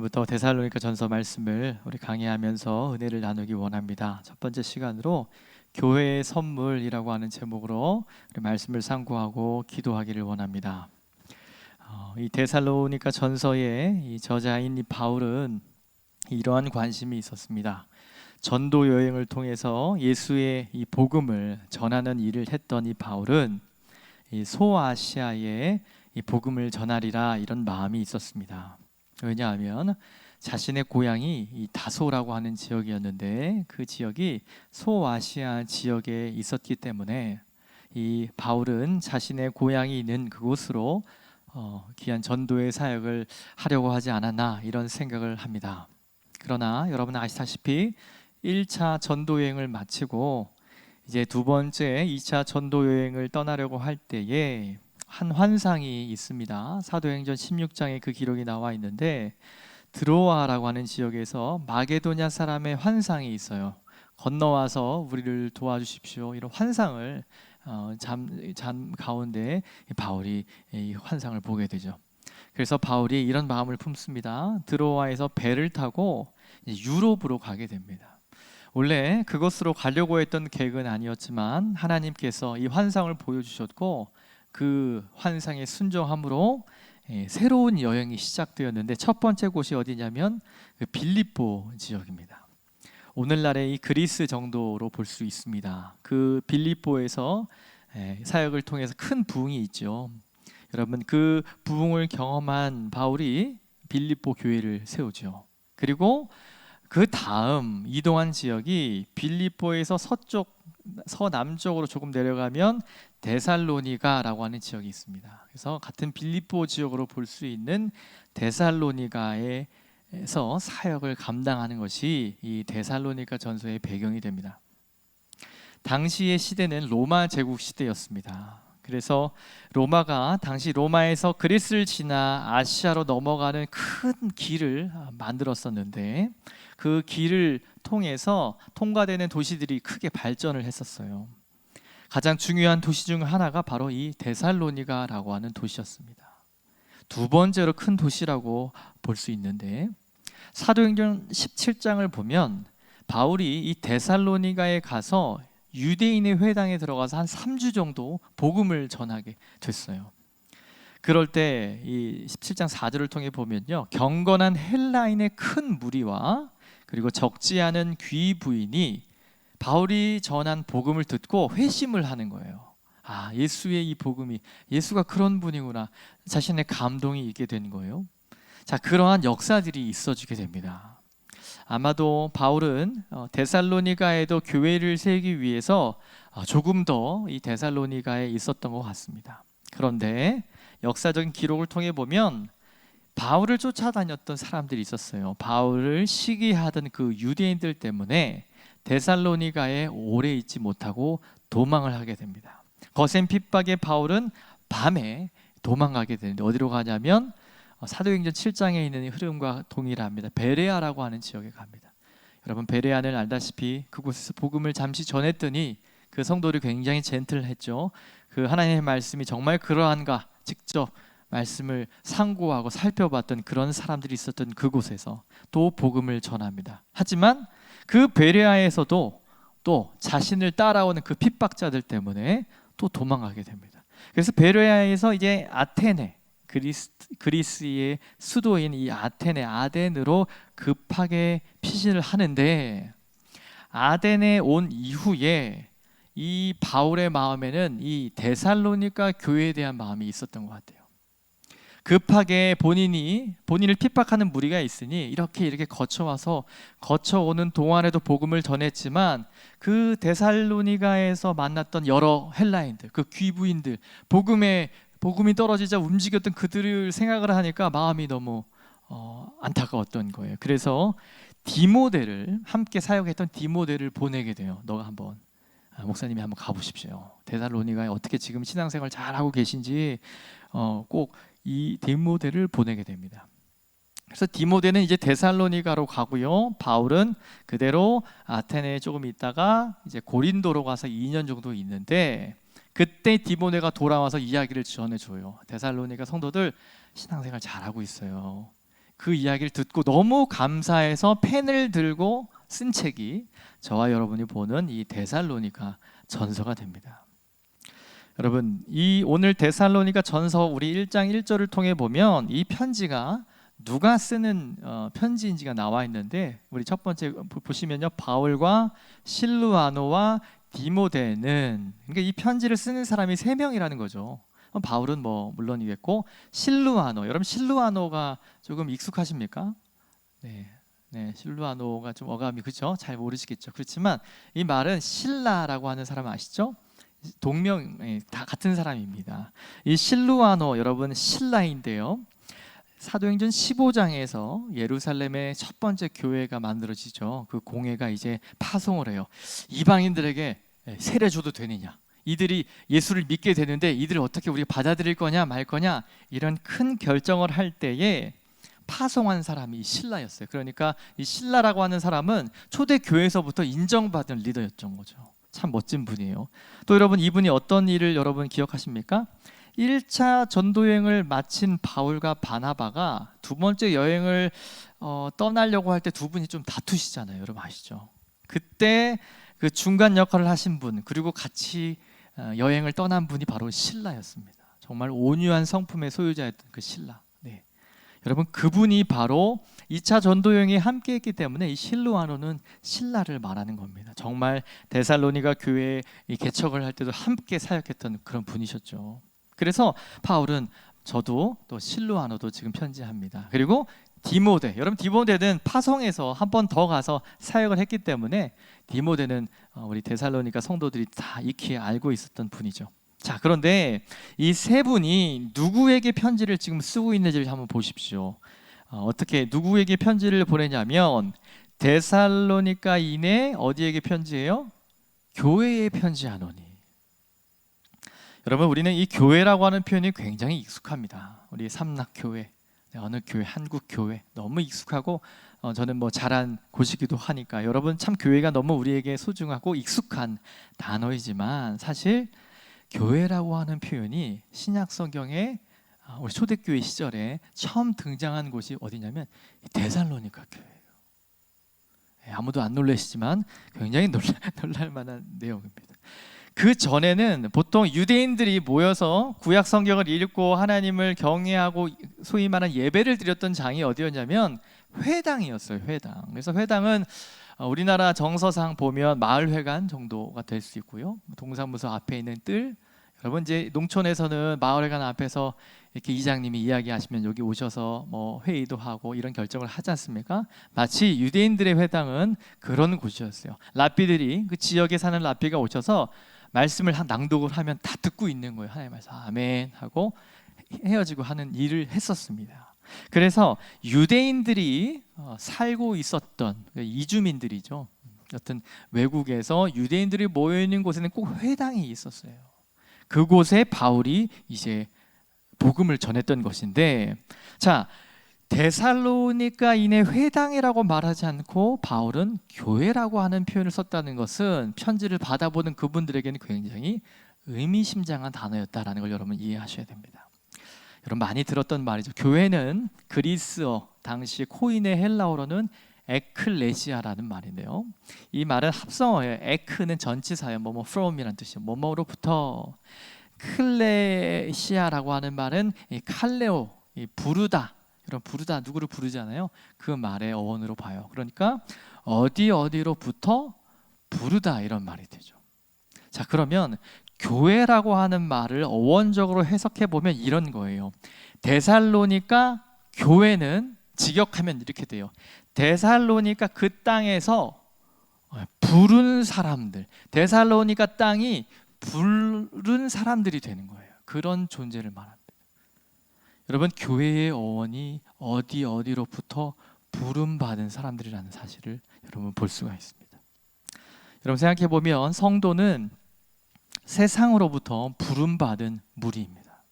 오늘부터 데살로니가 전서 말씀을 우리 강의하면서 은혜를 나누기 원합니다. 첫 번째 시간으로 교회의 선물이라고 하는 제목으로 우리 말씀을 상고하고 기도하기를 원합니다. 이 데살로니가 전서의 이 저자인 이 바울은 이러한 관심이 있었습니다. 전도 여행을 통해서 예수의 이 복음을 전하는 일을 했던 이 바울은 이 소아시아에 이 복음을 전하리라 이런 마음이 있었습니다. 왜냐하면 자신의 고향이 이 다소라고 하는 지역이었는데 그 지역이 소아시아 지역에 있었기 때문에 이 바울은 자신의 고향이 있는 그곳으로 귀한 전도의 사역을 하려고 하지 않았나 이런 생각을 합니다. 그러나 여러분 아시다시피 1차 전도 여행을 마치고 이제 두 번째 2차 전도 여행을 떠나려고 할 때에 한 환상이 있습니다. 사도행전 16장에 그 기록이 나와 있는데 드로아라고 하는 지역에서 마게도냐 사람의 환상이 있어요. 건너와서 우리를 도와주십시오. 이런 환상을 잠 가운데 바울이 이 환상을 보게 되죠. 그래서 바울이 이런 마음을 품습니다. 드로아에서 배를 타고 유럽으로 가게 됩니다. 원래 그곳으로 가려고 했던 계획은 아니었지만 하나님께서 이 환상을 보여주셨고 그 환상에 순종함으로 새로운 여행이 시작되었는데 첫 번째 곳이 어디냐면 빌립보 지역입니다. 오늘날의 이 그리스 정도로 볼 수 있습니다. 그 빌립보에서 사역을 통해서 큰 부흥이 있죠. 여러분 그 부흥을 경험한 바울이 빌립보 교회를 세우죠. 그리고 그 다음 이동한 지역이 빌립보에서 서남쪽으로 조금 내려가면 데살로니가라고 하는 지역이 있습니다. 그래서 같은 빌립보 지역으로 볼 수 있는 데살로니가에서 사역을 감당하는 것이 이 데살로니가 전서의 배경이 됩니다. 당시의 시대는 로마 제국 시대였습니다. 그래서 로마가 당시 로마에서 그리스를 지나 아시아로 넘어가는 큰 길을 만들었었는데 그 길을 통해서 통과되는 도시들이 크게 발전을 했었어요. 가장 중요한 도시 중 하나가 바로 이 데살로니가라고 하는 도시였습니다. 두 번째로 큰 도시라고 볼 수 있는데 사도행전 17장을 보면 바울이 이 데살로니가에 가서 유대인의 회당에 들어가서 한 3주 정도 복음을 전하게 됐어요. 그럴 때 이 17장 4절을 통해 보면요, 경건한 헬라인의 큰 무리와 그리고 적지 않은 귀부인이 바울이 전한 복음을 듣고 회심을 하는 거예요. 아, 예수의 이 복음이 예수가 그런 분이구나. 자신의 감동이 있게 된 거예요. 자, 그러한 역사들이 있어지게 됩니다. 아마도 바울은 데살로니가에도 교회를 세우기 위해서 조금 더 이 데살로니가에 있었던 것 같습니다. 그런데 역사적인 기록을 통해 보면 바울을 쫓아다녔던 사람들이 있었어요. 바울을 시기하던 그 유대인들 때문에 데살로니가에 오래 있지 못하고 도망을 하게 됩니다. 거센 핍박의 바울은 밤에 도망가게 되는데 어디로 가냐면 사도행전 7장에 있는 흐름과 동일합니다. 베레아라고 하는 지역에 갑니다. 여러분 베레아는 알다시피 그곳에서 복음을 잠시 전했더니 그 성도들이 굉장히 젠틀했죠. 그 하나님의 말씀이 정말 그러한가 직접 말씀을 상고하고 살펴봤던 그런 사람들이 있었던 그곳에서 또 복음을 전합니다. 하지만 그 베레아에서도 또 자신을 따라오는 그 핍박자들 때문에 또 도망가게 됩니다. 그래서 베레아에서 이제 아테네 그리스의 수도인 이 아덴으로 급하게 피신을 하는데 아덴에 온 이후에 이 바울의 마음에는 이 데살로니가 교회에 대한 마음이 있었던 것 같아요. 급하게 본인을 핍박하는 무리가 있으니 이렇게 거쳐오는 동안에도 복음을 전했지만 그 데살로니가에서 만났던 여러 헬라인들, 그 귀부인들, 복음이 떨어지자 움직였던 그들을 생각을 하니까 마음이 너무 안타까웠던 거예요. 그래서 디모데를 함께 사역했던 디모데를 보내게 돼요. 너가 한번 목사님이 한번 가보십시오. 데살로니가에 어떻게 지금 신앙생활 잘하고 계신지 꼭 이 디모데를 보내게 됩니다. 그래서 디모데는 이제 데살로니가로 가고요. 바울은 그대로 아테네에 조금 있다가 이제 고린도로 가서 2년 정도 있는데 그때 디모데가 돌아와서 이야기를 전해줘요. 데살로니가 성도들 신앙생활 잘하고 있어요. 그 이야기를 듣고 너무 감사해서 펜을 들고 쓴 책이 저와 여러분이 보는 이 데살로니가 전서가 됩니다. 여러분, 이 오늘 데살로니가 전서 우리 1장 1절을 통해 보면 이 편지가 누가 쓰는 편지인지가 나와 있는데, 우리 첫 번째 보시면요, 바울과 실루아노와 디모데는, 그러니까 이 편지를 쓰는 사람이 3명이라는 거죠. 바울은 뭐 물론이겠고, 실루아노, 여러분 실루아노가 조금 익숙하십니까? 네, 실루아노가 좀 어감이, 그렇죠? 잘 모르시겠죠. 그렇지만 이 말은 실라라고 하는 사람 아시죠? 동명, 다 같은 사람입니다. 이 실루아노, 여러분 실라인데요, 사도행전 15장에서 예루살렘의 첫 번째 교회가 만들어지죠. 그 공회가 이제 파송을 해요. 이방인들에게 세례 줘도 되느냐, 이들이 예수를 믿게 되는데 이들을 어떻게 우리가 받아들일 거냐 말 거냐, 이런 큰 결정을 할 때에 파송한 사람이 신라였어요. 그러니까 이 신라라고 하는 사람은 초대 교회에서부터 인정받은 리더였던 거죠. 참 멋진 분이에요. 또 여러분, 이분이 어떤 일을 여러분 기억하십니까? 1차 전도여행을 마친 바울과 바나바가 두 번째 여행을 떠나려고 할 때 두 분이 좀 다투시잖아요. 여러분 아시죠? 그때 그 중간 역할을 하신 분, 그리고 같이 여행을 떠난 분이 바로 신라였습니다. 정말 온유한 성품의 소유자였던 그 신라. 네. 여러분, 그분이 바로 2차 전도여행에 함께 했기 때문에 이 실루아노는 신라를 말하는 겁니다. 정말 데살로니가 교회 개척을 할 때도 함께 사역했던 그런 분이셨죠. 그래서 바울은 저도 또 실루아노도 지금 편지합니다. 그리고 디모데, 여러분 디모데는 파송에서 한 번 더 가서 사역을 했기 때문에 디모데는 우리 데살로니가 성도들이 다 익히 알고 있었던 분이죠. 자, 그런데 이 세 분이 누구에게 편지를 지금 쓰고 있는지를 한번 보십시오. 어떻게 누구에게 편지를 보내냐면 데살로니가인의 어디에게 편지해요? 교회에 편지하노니. 여러분, 우리는 이 교회라고 하는 표현이 굉장히 익숙합니다. 우리 삼락교회, 어느 교회, 한국교회 너무 익숙하고 저는 뭐 자란 곳이기도 하니까 여러분 참 교회가 너무 우리에게 소중하고 익숙한 단어이지만, 사실 교회라고 하는 표현이 신약 성경에 우리 초대교회 시절에 처음 등장한 곳이 어디냐면 데살로니가 교회예요. 아무도 안 놀라시지만 굉장히 놀랄 만한 내용입니다. 그 전에는 보통 유대인들이 모여서 구약 성경을 읽고 하나님을 경외하고 소위 말하는 예배를 드렸던 장이 어디였냐면 회당이었어요. 회당. 그래서 회당은 우리나라 정서상 보면 마을회관 정도가 될 수 있고요. 동사무소 앞에 있는 뜰, 여러분 이제 농촌에서는 마을회관 앞에서 이렇게 이장님이 이야기하시면 여기 오셔서 뭐 회의도 하고 이런 결정을 하지 않습니까? 마치 유대인들의 회당은 그런 곳이었어요. 랍비들이, 그 지역에 사는 랍비가 오셔서 말씀을 낭독을 하면 다 듣고 있는 거예요. 하나님 말씀 아멘 하고 헤어지고 하는 일을 했었습니다. 그래서 유대인들이 살고 있었던 이주민들이죠. 어떤 외국에서 유대인들이 모여 있는 곳에는 꼭 회당이 있었어요. 그곳에 바울이 이제 복음을 전했던 것인데, 자, 데살로니가인의 회당이라고 말하지 않고 바울은 교회라고 하는 표현을 썼다는 것은 편지를 받아보는 그분들에게는 굉장히 의미심장한 단어였다라는 걸 여러분 이해하셔야 됩니다. 여러분 많이 들었던 말이죠. 교회는 그리스어, 당시 코인의 헬라어로는 에클레시아라는 말인데요, 이 말은 합성어예요. 에크는 전치사예요. 뭐뭐 from이라는 뜻이에요. 뭐뭐로부터. 클레시아라고 하는 말은 이 칼레오, 이 부르다. 여러분 부르다, 누구를 부르잖아요. 그 말의 어원으로 봐요. 그러니까 어디로부터 부르다, 이런 말이 되죠. 자, 그러면 교회라고 하는 말을 어원적으로 해석해 보면 이런 거예요. 데살로니가 교회는 직역하면 이렇게 돼요. 데살로니가 그 땅에서 부른 사람들, 데살로니가 땅이 부른 사람들이 되는 거예요. 그런 존재를 말합니다. 여러분, 교회의 어원이 어디로부터 부름받은 사람들이라는 사실을 여러분 볼 수가 있습니다. 여러분 생각해 보면 성도는 세상으로부터 부름받은 무리입니다.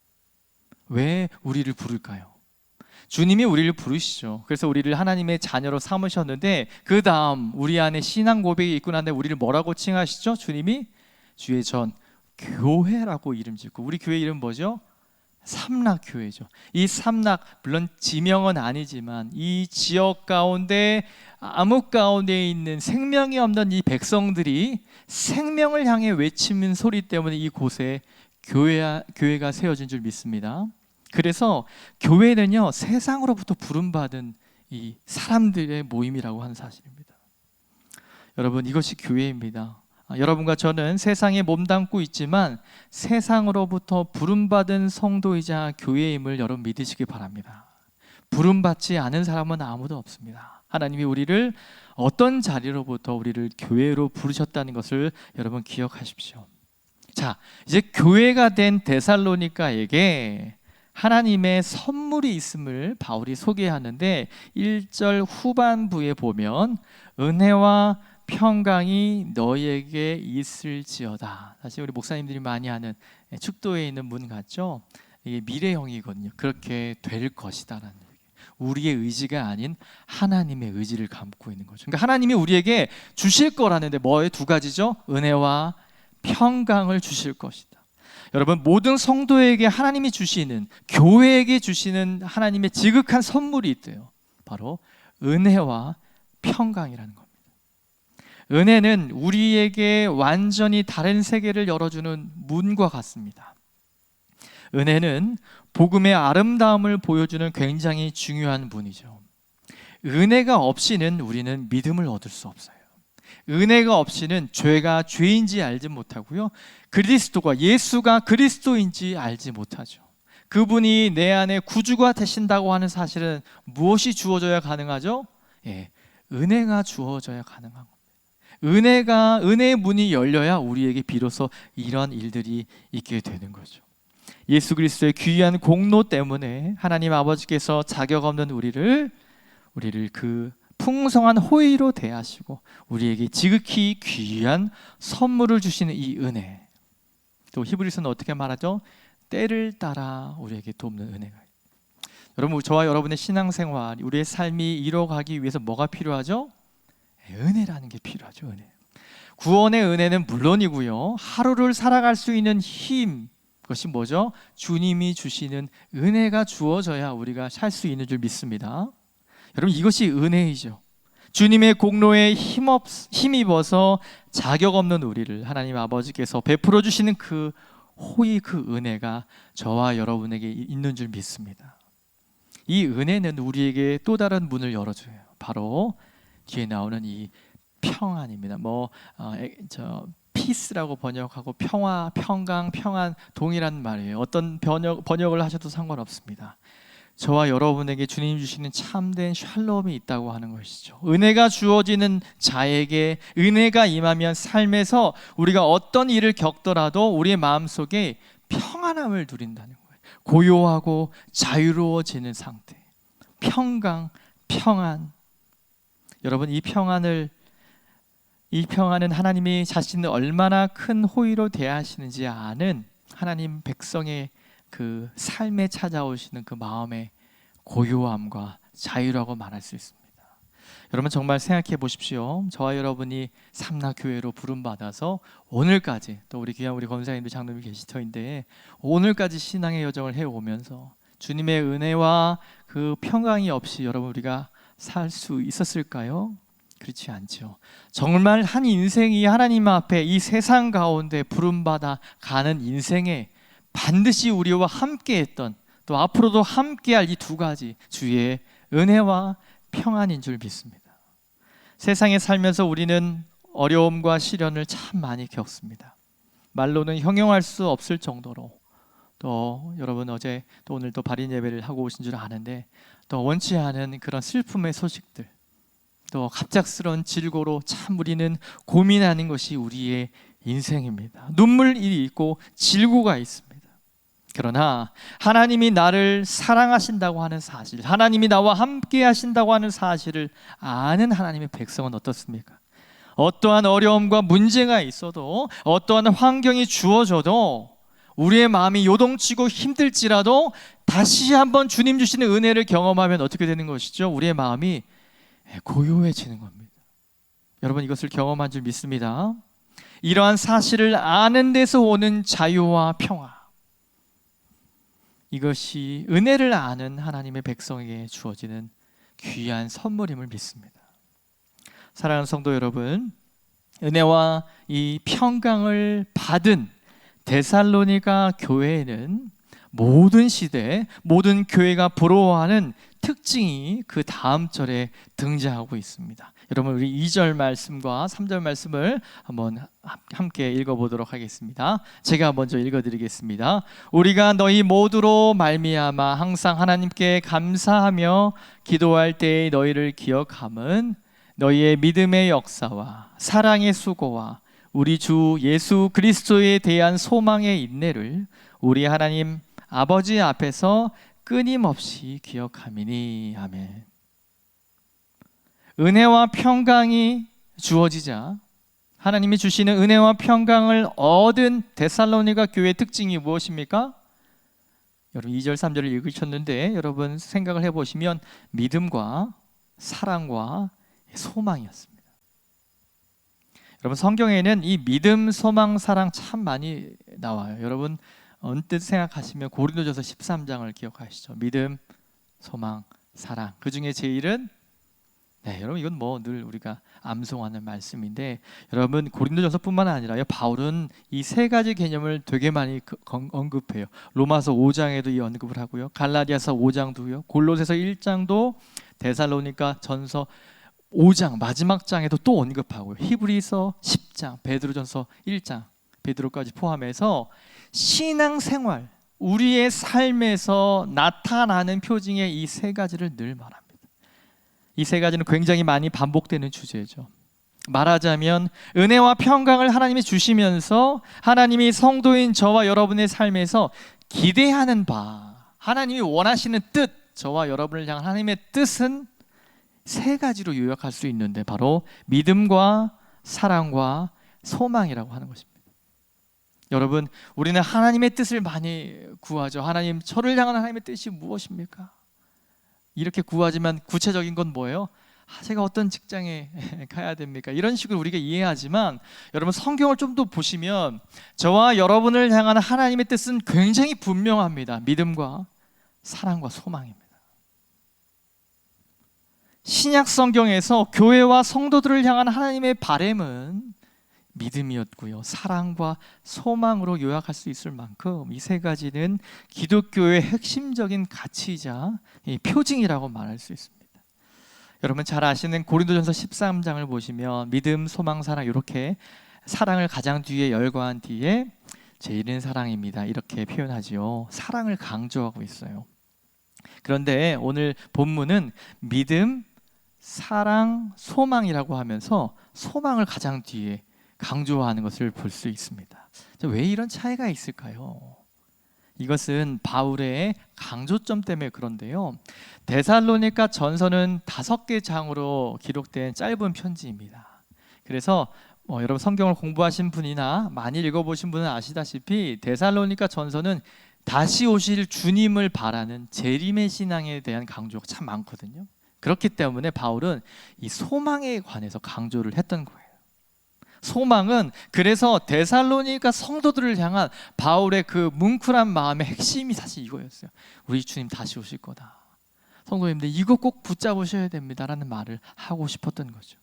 왜 우리를 부를까요? 주님이 우리를 부르시죠. 그래서 우리를 하나님의 자녀로 삼으셨는데, 그 다음 우리 안에 신앙 고백이 있고 난 다음에 우리를 뭐라고 칭하시죠? 주님이 주의 전 교회라고 이름 짓고, 우리 교회 이름 뭐죠? 삼락교회죠. 이 삼락, 물론 지명은 아니지만 이 지역 가운데 암흑 가운데 있는 생명이 없는 이 백성들이 생명을 향해 외치는 소리 때문에 이곳에 교회가 세워진 줄 믿습니다. 그래서 교회는요, 세상으로부터 부름받은 이 사람들의 모임이라고 하는 사실입니다. 여러분, 이것이 교회입니다. 여러분과 저는 세상에 몸담고 있지만 세상으로부터 부름받은 성도이자 교회임을 여러분 믿으시기 바랍니다. 부름받지 않은 사람은 아무도 없습니다. 하나님이 우리를 어떤 자리로부터 우리를 교회로 부르셨다는 것을 여러분 기억하십시오. 자, 이제 교회가 된 데살로니가에게 하나님의 선물이 있음을 바울이 소개하는데 1절 후반부에 보면 은혜와 평강이 너희에게 있을지어다. 사실 우리 목사님들이 많이 하는 축도에 있는 문 같죠? 이게 미래형이거든요. 그렇게 될 것이다라는 얘기. 우리의 의지가 아닌 하나님의 의지를 담고 있는 거죠. 그러니까 하나님이 우리에게 주실 거라는데 뭐의 두 가지죠? 은혜와 평강을 주실 것이다. 여러분, 모든 성도에게 하나님이 주시는, 교회에게 주시는 하나님의 지극한 선물이 있대요. 바로 은혜와 평강이라는 겁니다. 은혜는 우리에게 완전히 다른 세계를 열어주는 문과 같습니다. 은혜는 복음의 아름다움을 보여주는 굉장히 중요한 문이죠. 은혜가 없이는 우리는 믿음을 얻을 수 없어요. 은혜가 없이는 죄가 죄인지 알지 못하고요, 그리스도가, 예수가 그리스도인지 알지 못하죠. 그분이 내 안에 구주가 되신다고 하는 사실은 무엇이 주어져야 가능하죠? 은혜가 주어져야 가능한 겁니다. 은혜의 문이 열려야 우리에게 비로소 이런 일들이 있게 되는 거죠. 예수 그리스도의 귀한 공로 때문에 하나님 아버지께서 자격 없는 우리를 그 풍성한 호의로 대하시고 우리에게 지극히 귀한 선물을 주시는 이 은혜. 또 히브리서는 어떻게 말하죠? 때를 따라 우리에게 돕는 은혜가. 여러분, 저와 여러분의 신앙생활, 우리의 삶이 이뤄가기 위해서 뭐가 필요하죠? 은혜라는 게 필요하죠. 은혜. 구원의 은혜는 물론이고요, 하루를 살아갈 수 있는 힘, 그것이 뭐죠? 주님이 주시는 은혜가 주어져야 우리가 살 수 있는 줄 믿습니다. 여러분, 이것이 은혜이죠. 주님의 공로에 힘입어서 자격 없는 우리를 하나님 아버지께서 베풀어 주시는 그 호의, 그 은혜가 저와 여러분에게 있는 줄 믿습니다. 이 은혜는 우리에게 또 다른 문을 열어줘요. 바로 뒤에 나오는 이 평안입니다. 피스라고 번역하고 평화, 평강, 평안 동일한 말이에요. 어떤 번역을 하셔도 상관없습니다. 저와 여러분에게 주님 주시는 참된 샬롬이 있다고 하는 것이죠. 은혜가 주어지는 자에게 은혜가 임하면 삶에서 우리가 어떤 일을 겪더라도 우리의 마음속에 평안함을 누린다는 거예요. 고요하고 자유로워지는 상태. 평강, 평안. 여러분, 이 평안은 하나님이 자신을 얼마나 큰 호의로 대하시는지 아는 하나님 백성의 그 삶에 찾아오시는 그 마음의 고요함과 자유라고 말할 수 있습니다. 여러분, 정말 생각해 보십시오. 저와 여러분이 삼락교회로 부름받아서 오늘까지, 또 우리 귀한 우리 권사님들, 장로님 계실 터인데 오늘까지 신앙의 여정을 해오면서 주님의 은혜와 그 평강이 없이 여러분 우리가 살 수 있었을까요? 그렇지 않죠. 정말 한 인생이 하나님 앞에 이 세상 가운데 부름받아 가는 인생에 반드시 우리와 함께했던, 또 앞으로도 함께할 이 두 가지, 주의 은혜와 평안인 줄 믿습니다. 세상에 살면서 우리는 어려움과 시련을 참 많이 겪습니다. 말로는 형용할 수 없을 정도로. 또 여러분, 어제 또 오늘 또 발인 예배를 하고 오신 줄 아는데 또 원치 않은 그런 슬픔의 소식들, 또 갑작스러운 질고로 참 우리는 고민하는 것이 우리의 인생입니다. 눈물이 있고 질고가 있습니다. 그러나 하나님이 나를 사랑하신다고 하는 사실, 하나님이 나와 함께 하신다고 하는 사실을 아는 하나님의 백성은 어떻습니까? 어떠한 어려움과 문제가 있어도, 어떠한 환경이 주어져도, 우리의 마음이 요동치고 힘들지라도 다시 한번 주님 주시는 은혜를 경험하면 어떻게 되는 것이죠? 우리의 마음이 고요해지는 겁니다. 여러분, 이것을 경험한 줄 믿습니다. 이러한 사실을 아는 데서 오는 자유와 평화. 이것이 은혜를 아는 하나님의 백성에게 주어지는 귀한 선물임을 믿습니다. 사랑하는 성도 여러분, 은혜와 이 평강을 받은 데살로니가 교회에는 모든 시대, 모든 교회가 부러워하는 특징이 그 다음 절에 등장하고 있습니다. 여러분, 우리 2절 말씀과 3절 말씀을 한번 함께 읽어보도록 하겠습니다. 제가 먼저 읽어드리겠습니다. 우리가 너희 모두로 말미암아 항상 하나님께 감사하며 기도할 때에 너희를 기억함은 너희의 믿음의 역사와 사랑의 수고와 우리 주 예수 그리스도에 대한 소망의 인내를 우리 하나님 아버지 앞에서 끊임없이 기억함이니. 아멘. 은혜와 평강이 주어지자 하나님이 주시는 은혜와 평강을 얻은 데살로니가 교회의 특징이 무엇입니까? 여러분 2절 3절을 읽으셨는데 여러분 생각을 해보시면 믿음과 사랑과 소망이었습니다. 여러분 성경에는 이 믿음, 소망, 사랑 참 많이 나와요. 여러분 언뜻 생각하시면 고린도전서 13장을 기억하시죠. 믿음, 소망, 사랑. 그 중에 제일은 여러분 이건 뭐 늘 우리가 암송하는 말씀인데 여러분 고린도전서뿐만 아니라요 바울은 이 세 가지 개념을 되게 많이 언급해요. 로마서 5장에도 이 언급을 하고요. 갈라디아서 5장도요. 골로새서 1장도 데살로니가 전서 5장 마지막 장에도 또 언급하고요. 히브리서 10장, 베드로전서 1장, 베드로까지 포함해서 신앙생활, 우리의 삶에서 나타나는 표징의 이 세 가지를 늘 말합니다. 이 세 가지는 굉장히 많이 반복되는 주제죠. 말하자면 은혜와 평강을 하나님이 주시면서 하나님이 성도인 저와 여러분의 삶에서 기대하는 바, 하나님이 원하시는 뜻, 저와 여러분을 향한 하나님의 뜻은 세 가지로 요약할 수 있는데 바로 믿음과 사랑과 소망이라고 하는 것입니다. 여러분, 우리는 하나님의 뜻을 많이 구하죠. 하나님, 저를 향한 하나님의 뜻이 무엇입니까? 이렇게 구하지만 구체적인 건 뭐예요? 제가 어떤 직장에 가야 됩니까? 이런 식으로 우리가 이해하지만 여러분 성경을 좀 더 보시면 저와 여러분을 향한 하나님의 뜻은 굉장히 분명합니다. 믿음과 사랑과 소망입니다. 신약 성경에서 교회와 성도들을 향한 하나님의 바램은 믿음이었고요. 사랑과 소망으로 요약할 수 있을 만큼 이 세 가지는 기독교의 핵심적인 가치이자 표징이라고 말할 수 있습니다. 여러분 잘 아시는 고린도전서 13장을 보시면 믿음, 소망, 사랑 이렇게 사랑을 가장 뒤에 열거한 뒤에 제일은 사랑입니다. 이렇게 표현하지요. 사랑을 강조하고 있어요. 그런데 오늘 본문은 믿음, 사랑, 소망이라고 하면서 소망을 가장 뒤에 강조하는 것을 볼 수 있습니다. 왜 이런 차이가 있을까요? 이것은 바울의 강조점 때문에 그런데요. 데살로니가 전서는 5개 장으로 기록된 짧은 편지입니다. 그래서 여러분 성경을 공부하신 분이나 많이 읽어보신 분은 아시다시피 데살로니가 전서는 다시 오실 주님을 바라는 재림의 신앙에 대한 강조가 참 많거든요. 그렇기 때문에 바울은 이 소망에 관해서 강조를 했던 거예요. 소망은 그래서 데살로니가 성도들을 향한 바울의 그 뭉클한 마음의 핵심이 사실 이거였어요. 우리 주님 다시 오실 거다. 성도님들 이거 꼭 붙잡으셔야 됩니다라는 말을 하고 싶었던 거죠.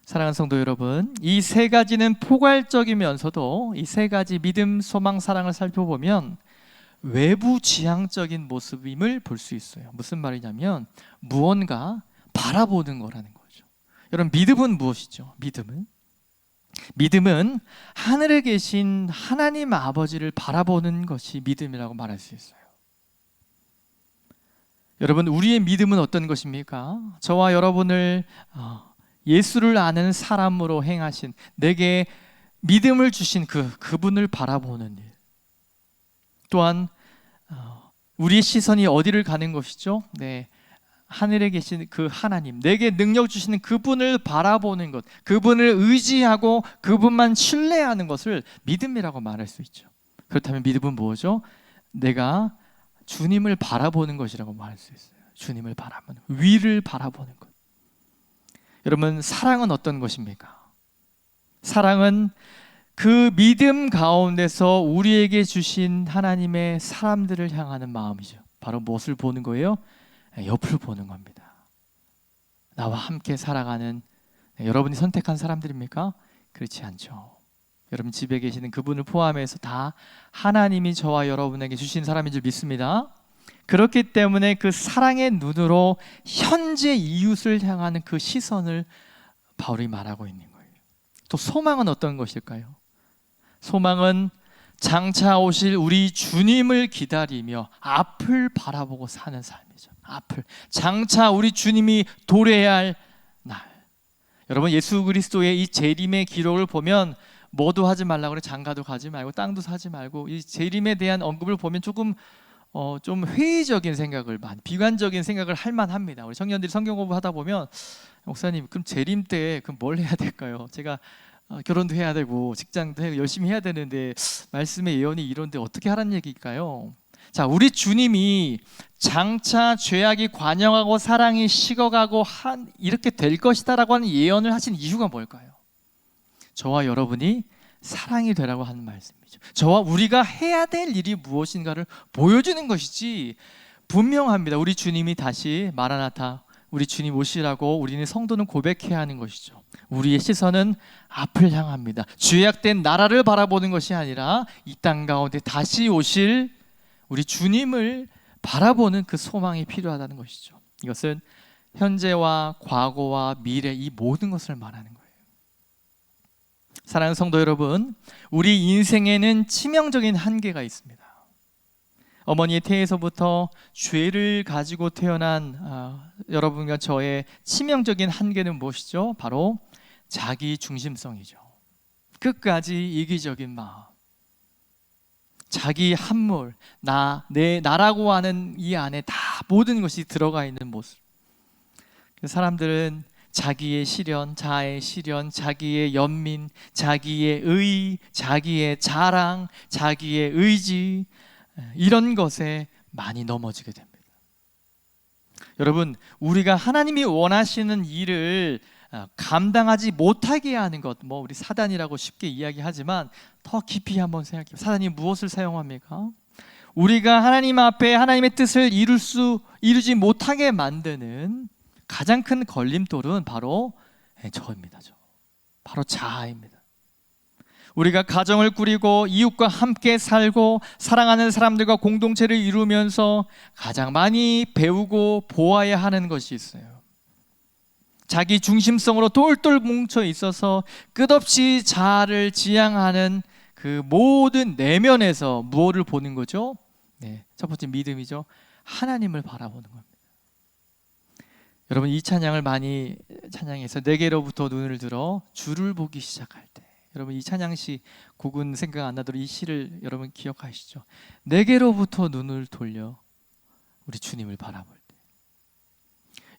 사랑하는 성도 여러분, 이 세 가지는 포괄적이면서도 이 세 가지 믿음, 소망, 사랑을 살펴보면 외부 지향적인 모습임을 볼 수 있어요. 무슨 말이냐면 무언가 바라보는 거라는 거죠. 여러분 믿음은 무엇이죠? 믿음은 하늘에 계신 하나님 아버지를 바라보는 것이 믿음이라고 말할 수 있어요. 여러분 우리의 믿음은 어떤 것입니까? 저와 여러분을 예수를 아는 사람으로 행하신, 내게 믿음을 주신 그분을 바라보는 일. 또한 우리의 시선이 어디를 가는 것이죠? 하늘에 계신 그 하나님, 내게 능력 주시는 그분을 바라보는 것, 그분을 의지하고 그분만 신뢰하는 것을 믿음이라고 말할 수 있죠. 그렇다면 믿음은 뭐죠? 내가 주님을 바라보는 것이라고 말할 수 있어요. 주님을 바라보는, 위를 바라보는 것. 여러분 사랑은 어떤 것입니까? 사랑은 그 믿음 가운데서 우리에게 주신 하나님의 사람들을 향하는 마음이죠. 바로 무엇을 보는 거예요? 옆을 보는 겁니다. 나와 함께 살아가는 여러분이 선택한 사람들입니까? 그렇지 않죠. 여러분 집에 계시는 그분을 포함해서 다 하나님이 저와 여러분에게 주신 사람인 줄 믿습니다. 그렇기 때문에 그 사랑의 눈으로 현재 이웃을 향하는 그 시선을 바울이 말하고 있는 거예요. 또 소망은 어떤 것일까요? 소망은 장차 오실 우리 주님을 기다리며 앞을 바라보고 사는 삶이죠. 앞을, 장차 우리 주님이 도래해야 할 날. 여러분 예수 그리스도의 이 재림의 기록을 보면 뭐도 하지 말라고 그래. 장가도 가지 말고 땅도 사지 말고, 이 재림에 대한 언급을 보면 조금 좀 회의적인 생각을, 비관적인 생각을 할 만합니다. 우리 청년들이 성경 공부하다 보면 목사님 그럼 재림 때 그럼 뭘 해야 될까요? 제가 결혼도 해야 되고 직장도 해야, 열심히 해야 되는데 말씀의 예언이 이런데 어떻게 하라는 얘기일까요? 자, 우리 주님이 장차 죄악이 관영하고 사랑이 식어가고 이렇게 될 것이다라고 하는 예언을 하신 이유가 뭘까요? 저와 여러분이 사랑이 되라고 하는 말씀이죠. 저와 우리가 해야 될 일이 무엇인가를 보여주는 것이지, 분명합니다. 우리 주님이 다시 마라나타, 우리 주님 오시라고 우리는 성도는 고백해야 하는 것이죠. 우리의 시선은 앞을 향합니다. 죄악된 나라를 바라보는 것이 아니라 이 땅 가운데 다시 오실 우리 주님을 바라보는 그 소망이 필요하다는 것이죠. 이것은 현재와 과거와 미래 이 모든 것을 말하는 거예요. 사랑하는 성도 여러분, 우리 인생에는 치명적인 한계가 있습니다. 어머니의 태에서부터 죄를 가지고 태어난 여러분과 저의 치명적인 한계는 무엇이죠? 바로 자기 중심성이죠. 끝까지 이기적인 마음, 자기 함몰, 나라고 하는 이 안에 다 모든 것이 들어가 있는 모습. 사람들은 자기의 시련, 자아의 시련, 자기의 연민, 자기의 의, 자기의 자랑, 자기의 의지, 이런 것에 많이 넘어지게 됩니다. 여러분, 우리가 하나님이 원하시는 일을 감당하지 못하게 하는 것, 우리 사단이라고 쉽게 이야기하지만 더 깊이 한번 생각해요. 사단이 무엇을 사용합니까? 우리가 하나님 앞에 하나님의 뜻을 이루지 못하게 만드는 가장 큰 걸림돌은 바로 저입니다. 바로 자아입니다. 우리가 가정을 꾸리고 이웃과 함께 살고 사랑하는 사람들과 공동체를 이루면서 가장 많이 배우고 보아야 하는 것이 있어요. 자기 중심성으로 똘똘 뭉쳐 있어서 끝없이 자아를 지향하는 그 모든 내면에서 무엇을 보는 거죠? 첫 번째 믿음이죠. 하나님을 바라보는 겁니다. 여러분 이 찬양을 많이 찬양해서 내게로부터 눈을 들어 주를 보기 시작할 때, 여러분 이 찬양시 곡은 생각 안 나도록 이 시를 여러분 기억하시죠? 내게로부터 눈을 돌려 우리 주님을 바라볼 때,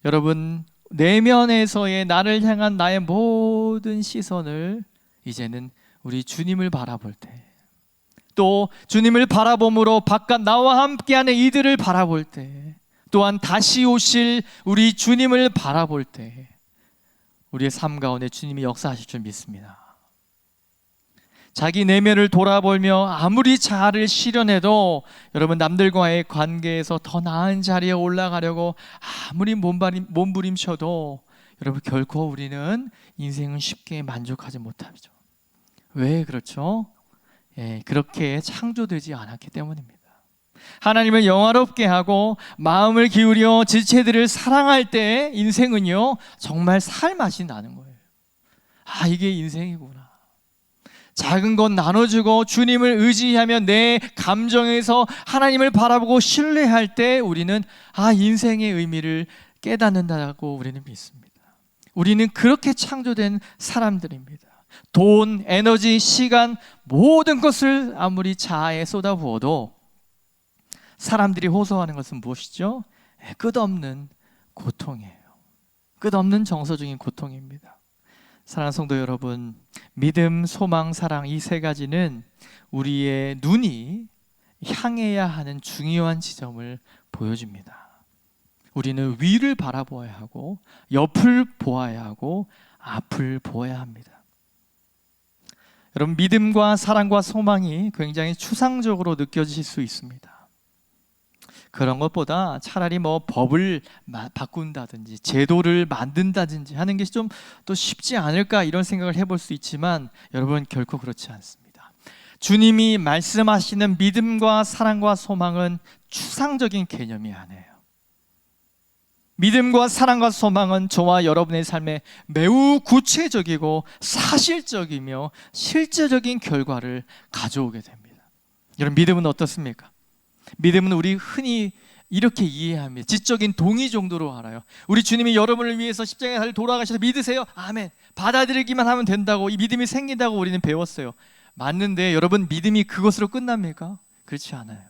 여러분 내면에서의 나를 향한 나의 모든 시선을 이제는 우리 주님을 바라볼 때, 또 주님을 바라봄으로 바깥 나와 함께하는 이들을 바라볼 때, 또한 다시 오실 우리 주님을 바라볼 때 우리의 삶 가운데 주님이 역사하실 줄 믿습니다. 자기 내면을 돌아보며 아무리 자아를 실현해도 여러분 남들과의 관계에서 더 나은 자리에 올라가려고 아무리 몸부림쳐도 여러분 결코 우리는 인생은 쉽게 만족하지 못하죠. 왜 그렇죠? 그렇게 창조되지 않았기 때문입니다. 하나님을 영화롭게 하고 마음을 기울여 지체들을 사랑할 때 인생은요 정말 살 맛이 나는 거예요. 이게 인생이구나. 작은 것 나눠주고 주님을 의지하며 내 감정에서 하나님을 바라보고 신뢰할 때 우리는 인생의 의미를 깨닫는다고 우리는 믿습니다. 우리는 그렇게 창조된 사람들입니다. 돈, 에너지, 시간 모든 것을 아무리 자아에 쏟아부어도 사람들이 호소하는 것은 무엇이죠? 끝없는 고통이에요. 끝없는 정서적인 고통입니다. 사랑하는 성도 여러분, 믿음, 소망, 사랑 이 세 가지는 우리의 눈이 향해야 하는 중요한 지점을 보여줍니다. 우리는 위를 바라보아야 하고 옆을 보아야 하고 앞을 보아야 합니다. 여러분, 믿음과 사랑과 소망이 굉장히 추상적으로 느껴지실 수 있습니다. 그런 것보다 차라리 뭐 법을 바꾼다든지 제도를 만든다든지 하는 것이 좀 또 쉽지 않을까, 이런 생각을 해볼 수 있지만 여러분, 결코 그렇지 않습니다. 주님이 말씀하시는 믿음과 사랑과 소망은 추상적인 개념이 아니에요. 믿음과 사랑과 소망은 저와 여러분의 삶에 매우 구체적이고 사실적이며 실제적인 결과를 가져오게 됩니다. 여러분, 믿음은 어떻습니까? 믿음은 우리 흔히 이렇게 이해합니다. 지적인 동의 정도로 알아요. 우리 주님이 여러분을 위해서 십자가에 달려 돌아가셔서 믿으세요? 아멘. 받아들이기만 하면 된다고, 이 믿음이 생긴다고 우리는 배웠어요. 맞는데 여러분, 믿음이 그것으로 끝납니까? 그렇지 않아요.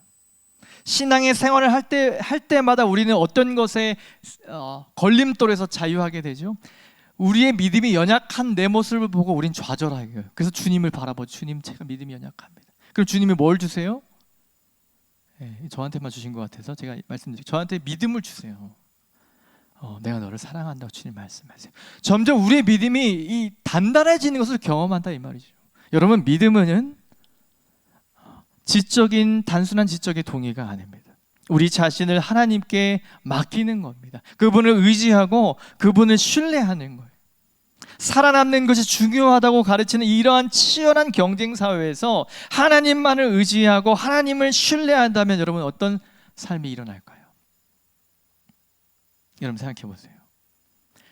신앙의 생활을 할 때마다 우리는 어떤 것에 걸림돌에서 자유하게 되죠. 우리의 믿음이 연약한 내 모습을 보고 우린 좌절하게 해요. 그래서 주님을 바라보죠. 주님, 제가 믿음이 연약합니다. 그럼 주님이 뭘 주세요? 저한테만 주신 것 같아서 제가 말씀드릴게요. 저한테 믿음을 주세요. 내가 너를 사랑한다고 주님 말씀하세요. 점점 우리의 믿음이 이 단단해지는 것을 경험한다, 이 말이죠. 여러분, 믿음은 단순한 지적의 동의가 아닙니다. 우리 자신을 하나님께 맡기는 겁니다. 그분을 의지하고 그분을 신뢰하는 거예요. 살아남는 것이 중요하다고 가르치는 이러한 치열한 경쟁 사회에서 하나님만을 의지하고 하나님을 신뢰한다면 여러분, 어떤 삶이 일어날까요? 여러분, 생각해 보세요.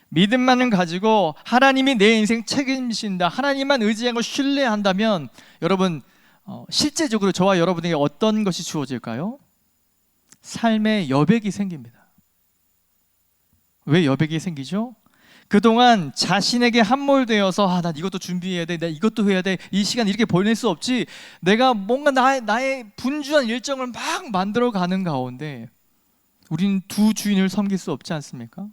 믿음만을 가지고 하나님이 내 인생 책임지신다, 하나님만 의지하고 신뢰한다면 여러분, 실제적으로 저와 여러분에게 어떤 것이 주어질까요? 삶의 여백이 생깁니다. 왜 여백이 생기죠? 그동안 자신에게 함몰되어서 난 이것도 준비해야 돼, 나 이것도 해야 돼, 이 시간 이렇게 보낼 수 없지, 내가 뭔가 나의 분주한 일정을 막 만들어가는 가운데 우리는 두 주인을 섬길 수 없지 않습니까?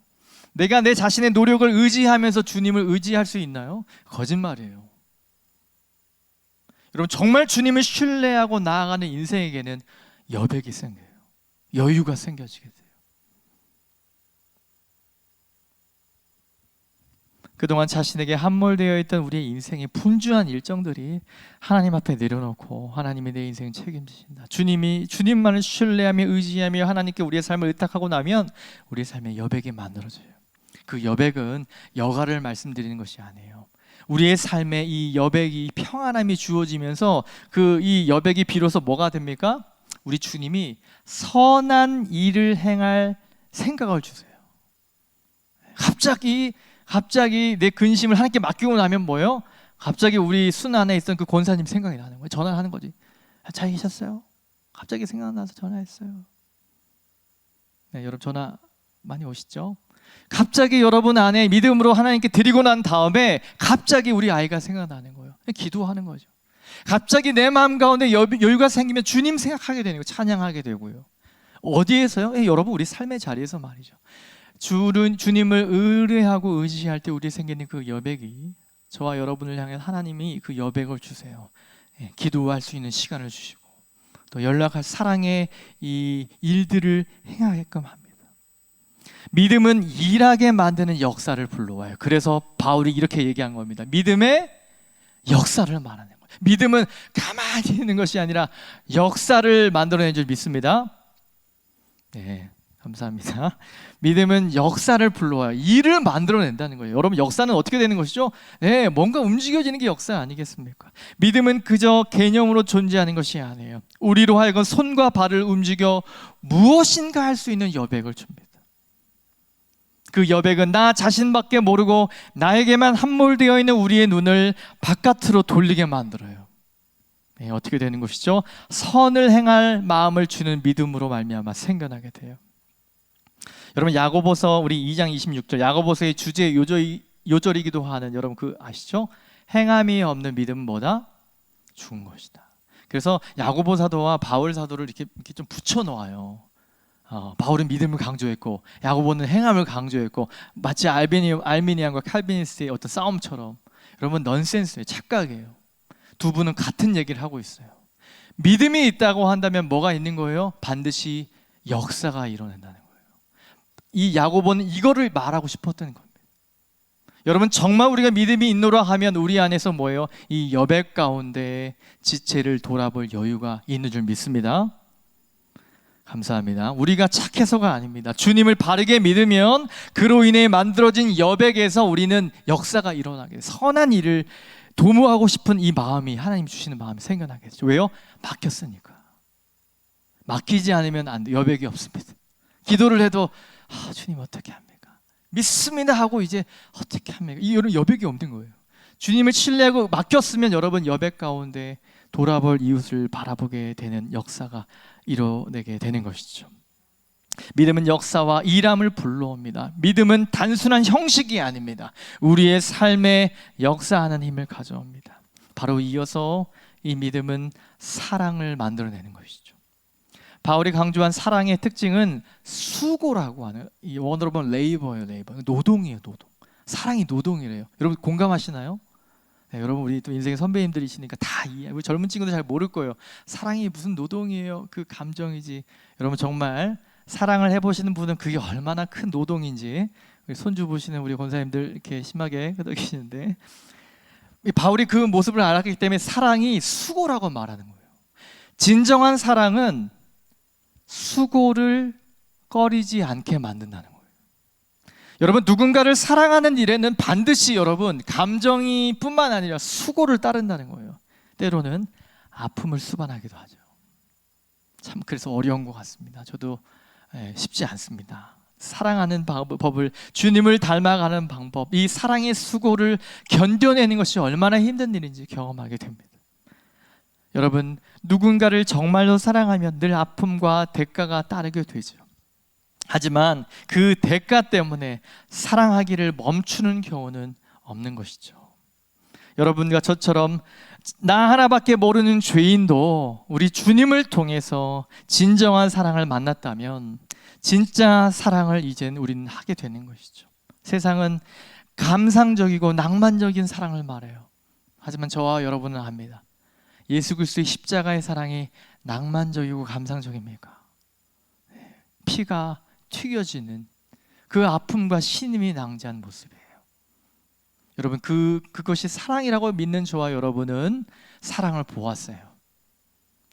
내가 내 자신의 노력을 의지하면서 주님을 의지할 수 있나요? 거짓말이에요. 여러분, 정말 주님을 신뢰하고 나아가는 인생에게는 여백이 생겨요. 여유가 생겨지게 돼요. 그동안 자신에게 함몰되어 있던 우리의 인생의 분주한 일정들이 하나님 앞에 내려놓고 하나님이 내 인생을 책임지신다, 주님만을 신뢰하며 의지하며 하나님께 우리의 삶을 의탁하고 나면 우리의 삶에 여백이 만들어져요. 그 여백은 여가를 말씀드리는 것이 아니에요. 우리의 삶에 이 여백이, 평안함이 주어지면서 그 이 여백이 비로소 뭐가 됩니까? 우리 주님이 선한 일을 행할 생각을 주세요. 갑자기 내 근심을 하나님께 맡기고 나면 뭐예요? 갑자기 우리 순 안에 있던 그 권사님 생각이 나는 거예요. 전화를 하는 거지. 잘 계셨어요? 갑자기 생각나서 전화했어요. 네, 여러분, 전화 많이 오시죠? 갑자기 여러분 안에 믿음으로 하나님께 드리고 난 다음에 갑자기 우리 아이가 생각나는 거예요. 기도하는 거죠. 갑자기 내 마음 가운데 여유가 생기면 주님 생각하게 되는 거예요. 찬양하게 되고요. 어디에서요? 여러분, 우리 삶의 자리에서 말이죠. 주님을 의뢰하고 의지할 때 우리에 생기는 그 여백이, 저와 여러분을 향해 하나님이 그 여백을 주세요. 기도할 수 있는 시간을 주시고 또 연락할 사랑의 이 일들을 행하게끔 합니다. 믿음은 일하게 만드는 역사를 불러와요. 그래서 바울이 이렇게 얘기한 겁니다. 믿음의 역사를 말하는 거예요. 믿음은 가만히 있는 것이 아니라 역사를 만들어낸 줄 믿습니다. 네, 감사합니다. 믿음은 역사를 불러와요. 일을 만들어낸다는 거예요. 여러분, 역사는 어떻게 되는 것이죠? 네, 뭔가 움직여지는 게 역사 아니겠습니까? 믿음은 그저 개념으로 존재하는 것이 아니에요. 우리로 하여금 손과 발을 움직여 무엇인가 할 수 있는 여백을 줍니다. 그 여백은 나 자신밖에 모르고 나에게만 함몰되어 있는 우리의 눈을 바깥으로 돌리게 만들어요. 네, 어떻게 되는 것이죠? 선을 행할 마음을 주는 믿음으로 말미암아 생겨나게 돼요. 여러분, 야고보서 우리 2장 26절, 야고보서의 주제 요절이기도 하는, 여러분 그 아시죠? 행함이 없는 믿음은 뭐다? 죽은 것이다. 그래서 야고보 사도와 바울 사도를 이렇게 좀 붙여 놓아요. 바울은 믿음을 강조했고 야고보는 행함을 강조했고, 마치 알미니안과 칼비니스트의 어떤 싸움처럼. 여러분, 넌센스예요. 착각이에요. 두 분은 같은 얘기를 하고 있어요. 믿음이 있다고 한다면 뭐가 있는 거예요? 반드시 역사가 일어난다는 거예요. 이 야고보는 이거를 말하고 싶었던 겁니다. 여러분, 정말 우리가 믿음이 있노라 하면 우리 안에서 뭐예요? 이 여백 가운데 지체를 돌아볼 여유가 있는 줄 믿습니다. 감사합니다. 우리가 착해서가 아닙니다. 주님을 바르게 믿으면 그로 인해 만들어진 여백에서 우리는 역사가 일어나게, 선한 일을 도모하고 싶은 이 마음이, 하나님 주시는 마음이 생겨나겠죠. 왜요? 막혔으니까. 막히지 않으면 안 돼. 여백이 없습니다. 기도를 해도 주님 어떻게 합니까? 믿습니다 하고 이제 어떻게 합니까? 이 여백이 없는 거예요. 주님을 신뢰하고 맡겼으면 여러분, 여백 가운데 돌아볼 이웃을 바라보게 되는 역사가 이뤄내게 되는 것이죠. 믿음은 역사와 일함을 불러옵니다. 믿음은 단순한 형식이 아닙니다. 우리의 삶에 역사하는 힘을 가져옵니다. 바로 이어서 이 믿음은 사랑을 만들어내는 것이죠. 바울이 강조한 사랑의 특징은 수고라고 하는, 이 원어로 보면 레이버예요. 레이버. 노동이에요. 노동. 사랑이 노동이래요. 여러분 공감하시나요? 네, 여러분, 우리 또 인생의 선배님들이시니까 다 이해. 우리 젊은 친구들 잘 모를 거예요. 사랑이 무슨 노동이에요? 그 감정이지. 여러분, 정말 사랑을 해보시는 분은 그게 얼마나 큰 노동인지, 우리 손주 보시는 우리 권사님들 이렇게 심하게 끄덕이시는데, 바울이 그 모습을 알았기 때문에 사랑이 수고라고 말하는 거예요. 진정한 사랑은 수고를 꺼리지 않게 만든다는 거예요. 여러분, 누군가를 사랑하는 일에는 반드시 여러분, 감정이 뿐만 아니라 수고를 따른다는 거예요. 때로는 아픔을 수반하기도 하죠. 참 그래서 어려운 것 같습니다. 저도 쉽지 않습니다. 사랑하는 법을, 주님을 닮아가는 방법, 이 사랑의 수고를 견뎌내는 것이 얼마나 힘든 일인지 경험하게 됩니다. 여러분, 누군가를 정말로 사랑하면 늘 아픔과 대가가 따르게 되죠. 하지만 그 대가 때문에 사랑하기를 멈추는 경우는 없는 것이죠. 여러분과 저처럼 나 하나밖에 모르는 죄인도 우리 주님을 통해서 진정한 사랑을 만났다면 진짜 사랑을 이젠 우리는 하게 되는 것이죠. 세상은 감상적이고 낭만적인 사랑을 말해요. 하지만 저와 여러분은 압니다. 예수 그리스도의 십자가의 사랑이 낭만적이고 감상적입니까? 피가 튀겨지는 그 아픔과 신음이 낭자한 모습이에요. 여러분, 그것이 사랑이라고 믿는 저와 여러분은 사랑을 보았어요.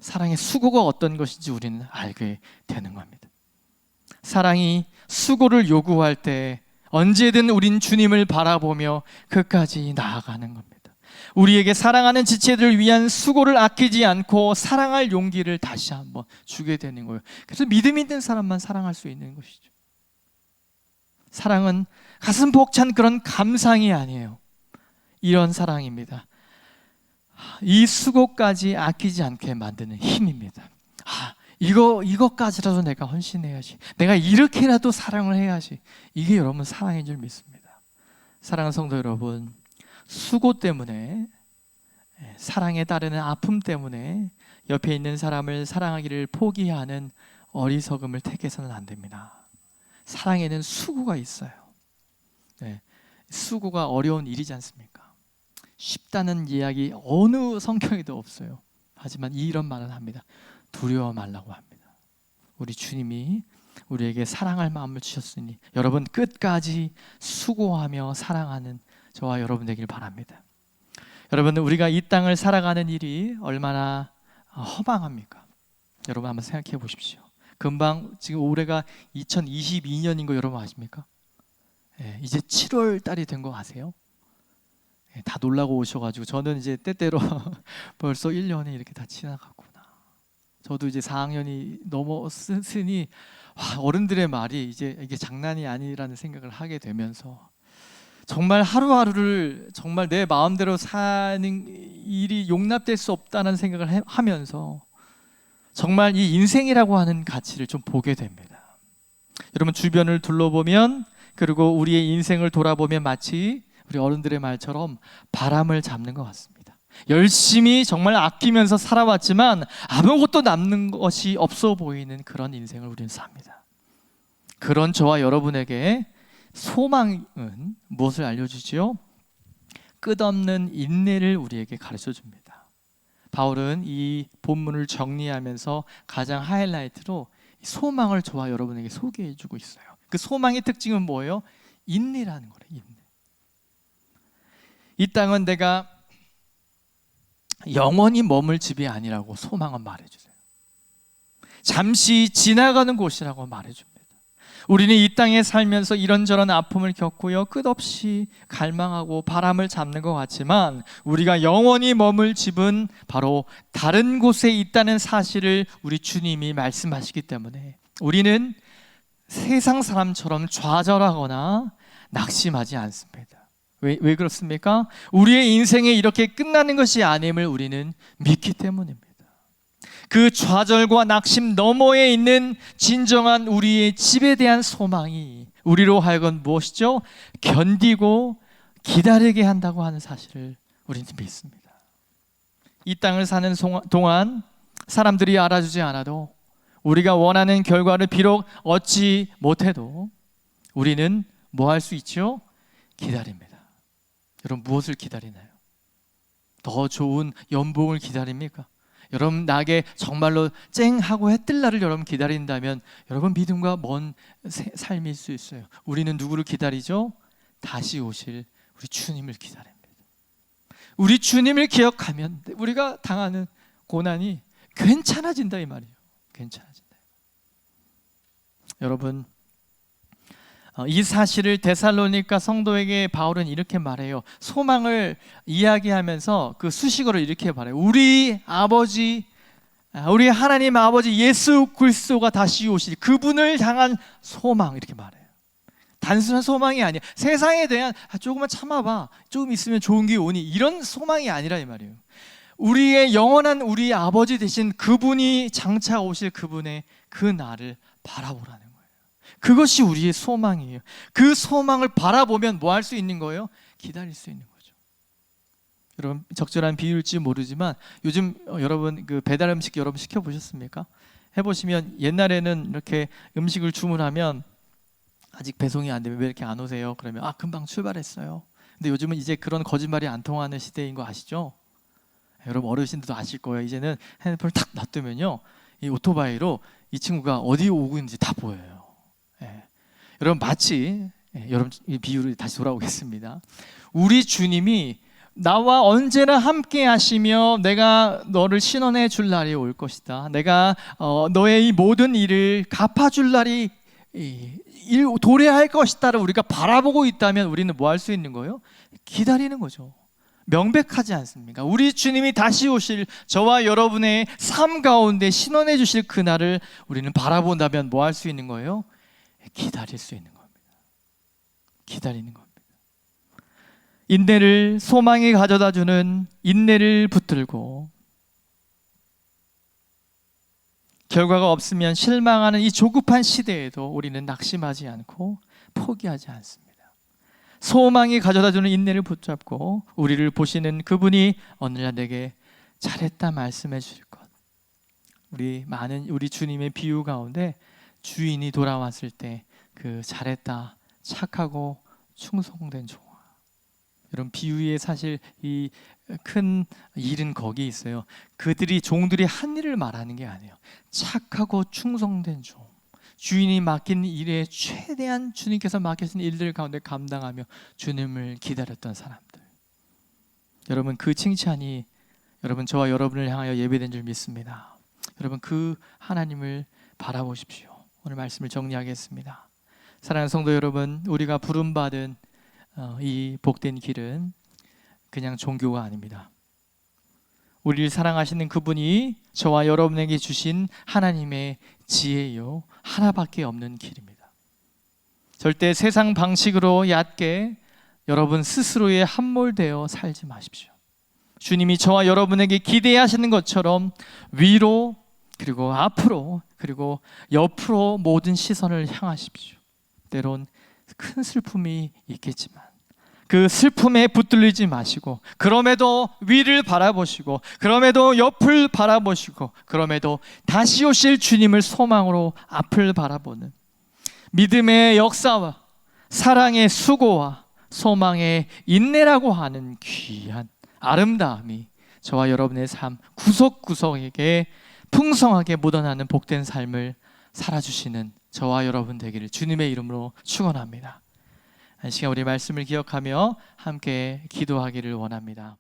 사랑의 수고가 어떤 것인지 우리는 알게 되는 겁니다. 사랑이 수고를 요구할 때 언제든 우린 주님을 바라보며 끝까지 나아가는 겁니다. 우리에게 사랑하는 지체들을 위한 수고를 아끼지 않고 사랑할 용기를 다시 한번 주게 되는 거예요. 그래서 믿음 있는 사람만 사랑할 수 있는 것이죠. 사랑은 가슴 벅찬 그런 감상이 아니에요. 이런 사랑입니다. 이 수고까지 아끼지 않게 만드는 힘입니다. 이것까지라도 내가 헌신해야지, 내가 이렇게라도 사랑을 해야지. 이게 여러분 사랑인 줄 믿습니다. 사랑하는 성도 여러분, 수고 때문에, 사랑에 따르는 아픔 때문에 옆에 있는 사람을 사랑하기를 포기하는 어리석음을 택해서는 안 됩니다. 사랑에는 수고가 있어요. 수고가 어려운 일이지 않습니까? 쉽다는 이야기 어느 성경에도 없어요. 하지만 이런 말은 합니다. 두려워 말라고 합니다. 우리 주님이 우리에게 사랑할 마음을 주셨으니 여러분 끝까지 수고하며 사랑하는 저와 여러분 되길 바랍니다. 여러분, 우리가 이 땅을 살아가는 일이 얼마나 허망합니까? 여러분 한번 생각해 보십시오. 금방 지금 올해가 2022년인 거 여러분 아십니까? 이제 7월 달이 된 거 아세요? 다 놀라고 오셔가지고 저는 이제 때때로 벌써 1년이 이렇게 다 지나갔구나. 저도 이제 4학년이 넘었으니 어른들의 말이 이제 이게 장난이 아니라는 생각을 하게 되면서 정말 하루하루를 정말 내 마음대로 사는 일이 용납될 수 없다는 생각을 하면서 정말 이 인생이라고 하는 가치를 좀 보게 됩니다. 여러분, 주변을 둘러보면, 그리고 우리의 인생을 돌아보면 마치 우리 어른들의 말처럼 바람을 잡는 것 같습니다. 열심히 정말 아끼면서 살아왔지만 아무것도 남는 것이 없어 보이는 그런 인생을 우리는 삽니다. 그런 저와 여러분에게 소망은 무엇을 알려주지요? 끝없는 인내를 우리에게 가르쳐 줍니다. 바울은 이 본문을 정리하면서 가장 하이라이트로 소망을 저와 여러분에게 소개해 주고 있어요. 그 소망의 특징은 뭐예요? 인내라는 거예요. 인내. 이 땅은 내가 영원히 머물 집이 아니라고 소망은 말해주세요. 잠시 지나가는 곳이라고 말해줍니다. 우리는 이 땅에 살면서 이런저런 아픔을 겪고요, 끝없이 갈망하고 바람을 잡는 것 같지만 우리가 영원히 머물 집은 바로 다른 곳에 있다는 사실을 우리 주님이 말씀하시기 때문에 우리는 세상 사람처럼 좌절하거나 낙심하지 않습니다. 왜 그렇습니까? 우리의 인생이 이렇게 끝나는 것이 아님을 우리는 믿기 때문입니다. 그 좌절과 낙심 너머에 있는 진정한 우리의 집에 대한 소망이 우리로 하여금 무엇이죠? 견디고 기다리게 한다고 하는 사실을 우리는 믿습니다. 이 땅을 사는 동안 사람들이 알아주지 않아도, 우리가 원하는 결과를 비록 얻지 못해도 우리는 뭐 할 수 있죠? 기다립니다. 여러분, 무엇을 기다리나요? 더 좋은 연봉을 기다립니까? 여러분, 나에게 정말로 쨍하고 해 뜰 날을 여러분 기다린다면 여러분 믿음과 먼 삶일 수 있어요. 우리는 누구를 기다리죠? 다시 오실 우리 주님을 기다립니다. 우리 주님을 기억하면 우리가 당하는 고난이 괜찮아진다, 이 말이에요. 괜찮아진다. 여러분, 이 사실을 데살로니가 성도에게 바울은 이렇게 말해요. 소망을 이야기하면서 그 수식어를 이렇게 말해요. 우리 아버지, 우리 하나님 아버지 예수 그리스도가 다시 오실 그분을 향한 소망, 이렇게 말해요. 단순한 소망이 아니야. 세상에 대한 조금만 참아봐, 조금 있으면 좋은 게 오니, 이런 소망이 아니라 이 말이에요. 우리의 영원한 우리 아버지 되신 그분이 장차 오실 그분의 그 날을 바라보라는 거예요. 그것이 우리의 소망이에요. 그 소망을 바라보면 뭐 할 수 있는 거예요? 기다릴 수 있는 거죠. 여러분, 적절한 비유일지 모르지만 요즘 여러분 그 배달 음식 여러분 시켜보셨습니까? 해보시면 옛날에는 이렇게 음식을 주문하면 아직 배송이 안 되면 왜 이렇게 안 오세요? 그러면 금방 출발했어요. 근데 요즘은 이제 그런 거짓말이 안 통하는 시대인 거 아시죠? 여러분 어르신들도 아실 거예요. 이제는 핸드폰을 탁 놔두면요, 이 오토바이로 이 친구가 어디 오고 있는지 다 보여요. 여러분, 마치 여러분 이 비유를 다시 돌아오겠습니다. 우리 주님이 나와 언제나 함께 하시며 내가 너를 신원해 줄 날이 올 것이다. 내가 너의 이 모든 일을 갚아줄 날이 도래할 것이다를 우리가 바라보고 있다면 우리는 뭐 할 수 있는 거예요? 기다리는 거죠. 명백하지 않습니까? 우리 주님이 다시 오실 저와 여러분의 삶 가운데 신원해 주실 그날을 우리는 바라본다면 뭐 할 수 있는 거예요? 기다릴 수 있는 겁니다. 기다리는 겁니다. 인내를 소망이 가져다 주는 인내를 붙들고 결과가 없으면 실망하는 이 조급한 시대에도 우리는 낙심하지 않고 포기하지 않습니다. 소망이 가져다 주는 인내를 붙잡고 우리를 보시는 그분이 오늘날 내게 잘했다 말씀해 주실 것. 우리 주님의 비유 가운데 주인이 돌아왔을 때 그 잘했다, 착하고 충성된 종아. 여러분, 비유의 사실 이 큰 일은 거기 있어요. 종들이 한 일을 말하는 게 아니에요. 착하고 충성된 종, 주인이 맡긴 일에 최대한 주님께서 맡기신 일들 가운데 감당하며 주님을 기다렸던 사람들. 여러분, 그 칭찬이 여러분 저와 여러분을 향하여 예배된 줄 믿습니다. 여러분, 그 하나님을 바라보십시오. 오늘 말씀을 정리하겠습니다. 사랑하는 성도 여러분, 우리가 부름받은 이 복된 길은 그냥 종교가 아닙니다. 우리를 사랑하시는 그분이 저와 여러분에게 주신 하나님의 지혜요, 하나밖에 없는 길입니다. 절대 세상 방식으로 얕게 여러분 스스로에 함몰되어 살지 마십시오. 주님이 저와 여러분에게 기대하시는 것처럼 위로, 그리고 앞으로, 그리고 옆으로 모든 시선을 향하십시오. 때론 큰 슬픔이 있겠지만 그 슬픔에 붙들리지 마시고, 그럼에도 위를 바라보시고, 그럼에도 옆을 바라보시고, 그럼에도 다시 오실 주님을 소망으로 앞을 바라보는 믿음의 역사와 사랑의 수고와 소망의 인내라고 하는 귀한 아름다움이 저와 여러분의 삶 구석구석에게 풍성하게 묻어나는 복된 삶을 살아주시는 저와 여러분 되기를 주님의 이름으로 축원합니다. 한 시간 우리 말씀을 기억하며 함께 기도하기를 원합니다.